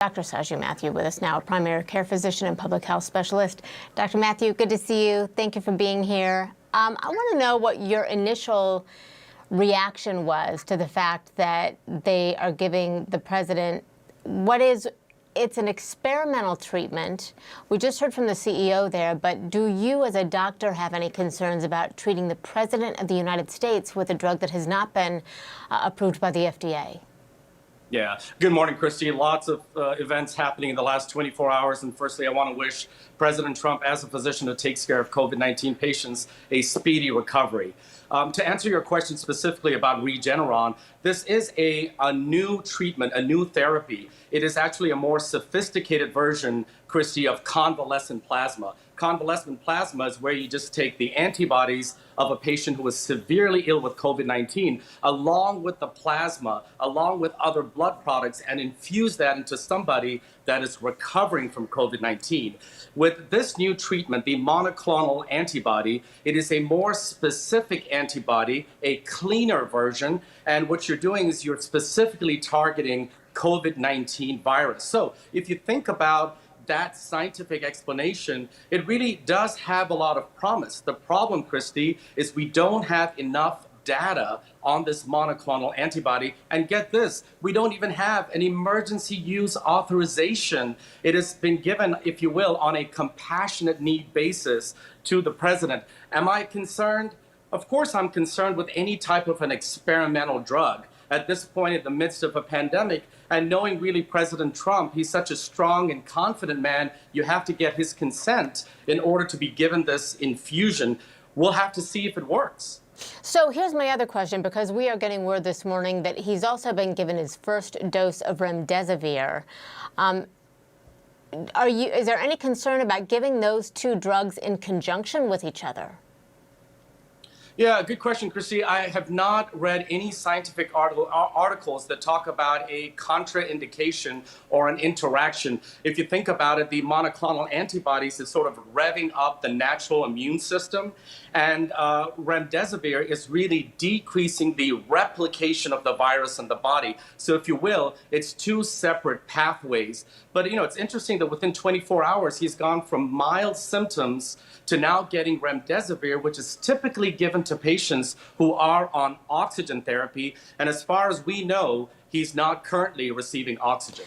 Dr. Saju Mmathew with us now, a primary care physician and public health specialist. Dr. Mmathew, good to see you. Thank you for being here. I want to know what your initial reaction was to the fact that they are giving the president it's an experimental treatment. We just heard from the CEO there, but do you as a doctor have any concerns about treating the president of the United States with a drug that has not been approved by the FDA? Yeah. Good morning, Christy. Lots of events happening in the last 24 hours. And firstly, I want to wish President Trump, as a physician who takes care of COVID-19 patients, a speedy recovery. To answer your question specifically about Regeneron, this is a new treatment, a new therapy. It is actually a more sophisticated version, Christy, of convalescent plasma. Convalescent plasma is where you just take the antibodies of a patient who is severely ill with COVID-19, along with the plasma, along with other blood products, and infuse that into somebody that is recovering from COVID-19. With this new treatment, the monoclonal antibody, it is a more specific antibody, a cleaner version, and what you're doing is you're specifically targeting COVID-19 virus. So if you think about that scientific explanation, it really does have a lot of promise. The problem, Christy, is we don't have enough data on this monoclonal antibody. And get this, we don't even have an emergency use authorization. It has been given, if you will, on a compassionate need basis to the president. Am I concerned? Of course I'm concerned with any type of an experimental drug. At this point, in the midst of a pandemic, and knowing really President Trump, he's such a strong and confident man, you have to get his consent in order to be given this infusion. We'll have to see if it works. So here's my other question, because we are getting word this morning that he's also been given his first dose of remdesivir. Is there any concern about giving those two drugs in conjunction with each other? Yeah, good question, Christy. I have not read any scientific articles that talk about a contraindication or an interaction. If you think about it, the monoclonal antibodies is sort of revving up the natural immune system, and remdesivir is really decreasing the replication of the virus in the body. So if you will, it's two separate pathways. But, you know, it's interesting that within 24 hours, he's gone from mild symptoms to now getting remdesivir, which is typically given to patients who are on oxygen therapy. And as far as we know, he's not currently receiving oxygen.